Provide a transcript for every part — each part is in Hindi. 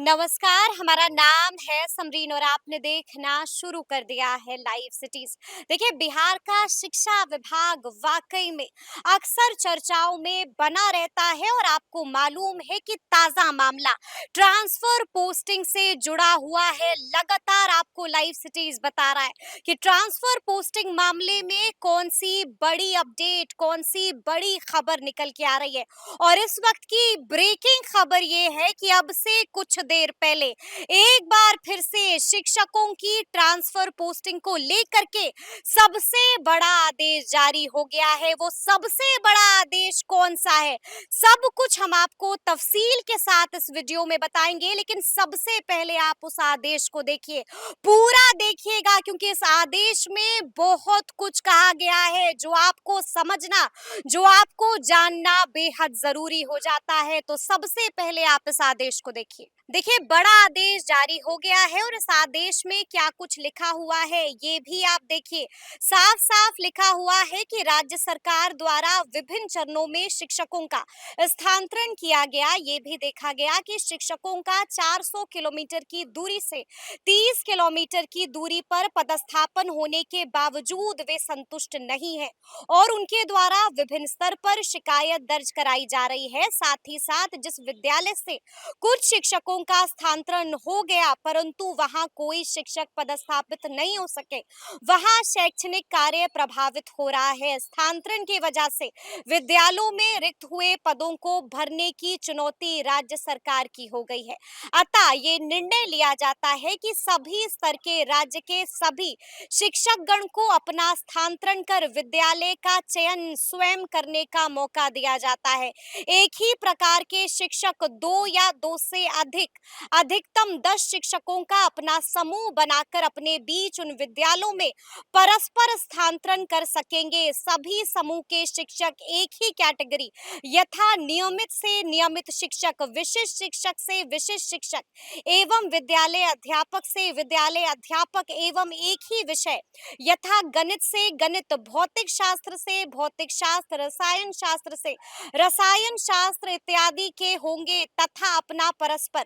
नमस्कार, हमारा नाम है समरीन और आपने देखना शुरू कर दिया है लाइव सिटीज। देखिए, बिहार का शिक्षा विभाग वाकई में अक्सर चर्चाओं में बना रहता है और आपको मालूम है कि ताजा मामला ट्रांसफर पोस्टिंग से जुड़ा हुआ है। लगातार आपको लाइव सिटीज बता रहा है कि ट्रांसफर पोस्टिंग मामले में कौन सी बड़ी अपडेट, कौन सी बड़ी खबर निकल के आ रही है। और इस वक्त की ब्रेकिंग खबर ये है कि अब से कुछ देर पहले एक बार फिर से शिक्षकों की ट्रांसफर पोस्टिंग को लेकर के सबसे बड़ा आदेश जारी हो गया है। वो सबसे बड़ा आदेश कौन सा है, सब कुछ हम आपको तफसील के साथ इस वीडियो में बताएंगे। लेकिन सबसे पहले आप उस आदेश को देखिए, पूरा देखिएगा, क्योंकि इस आदेश में बहुत कुछ कहा गया है जो आपको समझना, जो आपको जानना बेहद जरूरी हो जाता है। तो सबसे पहले आप इस आदेश को देखिए। देखिए, बड़ा आदेश जारी हो गया है और इस आदेश में क्या कुछ लिखा हुआ है ये भी आप देखिए। साफ साफ लिखा हुआ है कि राज्य सरकार द्वारा विभिन्न चरणों में शिक्षकों का स्थानांतरण किया गया। ये भी देखा गया कि शिक्षकों का 400 किलोमीटर की दूरी से 30 किलोमीटर की दूरी पर पदस्थापन होने के बावजूद वे संतुष्ट नहीं है और उनके द्वारा विभिन्न स्तर पर शिकायत दर्ज कराई जा रही है। साथ ही साथ जिस विद्यालय से कुछ शिक्षकों का स्थानांतरण हो गया परंतु वहां कोई शिक्षक पदस्थापित नहीं हो सके, वहां शैक्षणिक कार्य प्रभावित हो रहा है। स्थानांतरण की वजह से विद्यालयों में रिक्त हुए पदों को भरने की चुनौती राज्य सरकार की हो गई है। अतः ये निर्णय लिया जाता है कि सभी स्तर के राज्य के सभी शिक्षक गण को अपना स्थानांतरण कर विद्यालय का चयन स्वयं करने का मौका दिया जाता है। एक ही प्रकार के शिक्षक दो या दो से अधिकतम 10 शिक्षकों का अपना समूह बनाकर अपने बीच उन विद्यालयों में परस्पर स्थानांतरण कर सकेंगे। सभी समूह के शिक्षक एक ही कैटेगरी यथा नियमित से नियमित शिक्षक, विशिष्ट शिक्षक से विशिष्ट शिक्षक एवं विद्यालय अध्यापक से विद्यालय अध्यापक एवं एक ही विषय यथा गणित से गणित, भौतिक शास्त्र से भौतिक शास्त्र, रसायन शास्त्र से रसायन शास्त्र इत्यादि के होंगे तथा अपना परस्पर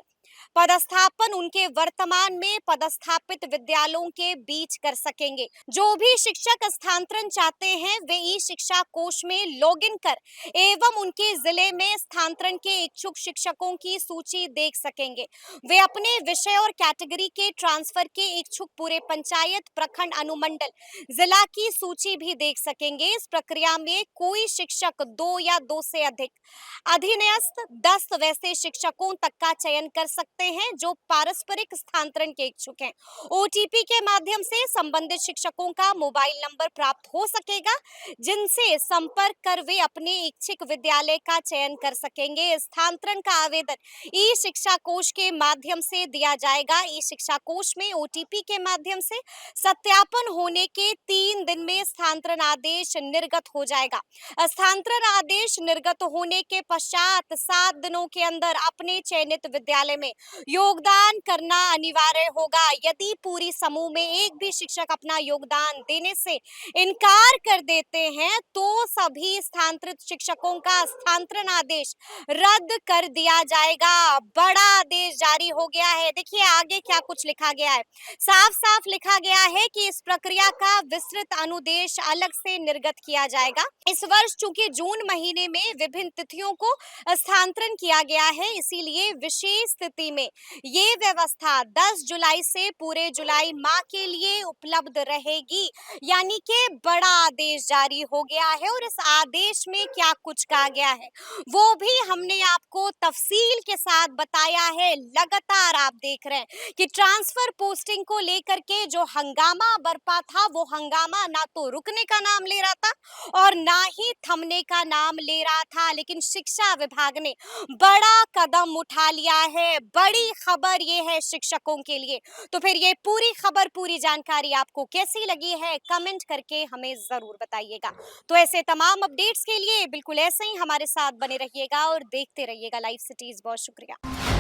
पदस्थापन उनके वर्तमान में पदस्थापित विद्यालयों के बीच कर सकेंगे। जो भी शिक्षक स्थानांतरण चाहते हैं वे ई शिक्षा कोश में लॉगिन कर एवं उनके जिले में स्थानांतरण के इच्छुक शिक्षकों की सूची देख सकेंगे। वे अपने विषय और कैटेगरी के ट्रांसफर के इच्छुक पूरे पंचायत, प्रखंड, अनुमंडल, जिला की सूची भी देख सकेंगे। इस प्रक्रिया में कोई शिक्षक दो या दो से अधिक अधीनस्थ 10 वैसे शिक्षकों तक का चयन कर सकते हैं जो पारस्परिक स्थानांतरण के इच्छुक हैं। ओटीपी के माध्यम से संबंधित शिक्षकों का मोबाइल नंबर प्राप्त हो सकेगा जिनसे संपर्क कर वे अपने इच्छित विद्यालय का चयन कर सकेंगे। स्थानांतरण का आवेदन ई शिक्षा कोश के माध्यम से दिया जाएगा। ई शिक्षा कोश में ओटीपी के माध्यम से सत्यापन होने के 3 दिन में स्थानांतरण आदेश निर्गत हो जाएगा। स्थानांतरण आदेश निर्गत होने के पश्चात 7 दिनों के अंदर अपने चयनित विद्यालय में योगदान करना अनिवार्य होगा। यदि पूरी समूह में एक भी शिक्षक अपना योगदान देने से इनकार कर देते हैं तो सभी स्थानांतरित शिक्षकों का स्थानांतरण आदेश रद्द कर दिया जाएगा। बड़ा आदेश जारी हो गया है। देखिए आगे क्या कुछ लिखा गया है। साफ साफ लिखा गया है कि इस प्रक्रिया का विस्तृत अनुदेश अलग से निर्गत किया जाएगा। इस वर्ष चूंकि जून महीने में विभिन्न तिथियों को स्थानांतरण किया गया है, इसीलिए विशेष स्थिति में ये व्यवस्था 10 जुलाई से पूरे जुलाई माह के लिए उपलब्ध रहेगी। यानी कि बड़ा आदेश जारी हो गया है और इस आदेश में क्या कुछ कहा गया है वो भी हमने आपको तफसील के साथ बताया है। लगातार आप देख रहे हैं कि ट्रांसफर पोस्टिंग को लेकर के जो हंगामा बरपा था वो हंगामा ना तो रुकने का नाम ले रहा था और ना ही थमने का नाम ले रहा था। लेकिन शिक्षा विभाग ने बड़ा कदम उठा लिया है। बड़ी खबर ये है शिक्षकों के लिए। तो फिर ये पूरी खबर, पूरी जानकारी आपको कैसी लगी है कमेंट करके हमें जरूर बताइएगा। तो ऐसे तमाम अपडेट्स के लिए बिल्कुल ऐसे ही हमारे साथ बने रहिएगा और देखते रहिएगा लाइव सिटीज। बहुत शुक्रिया।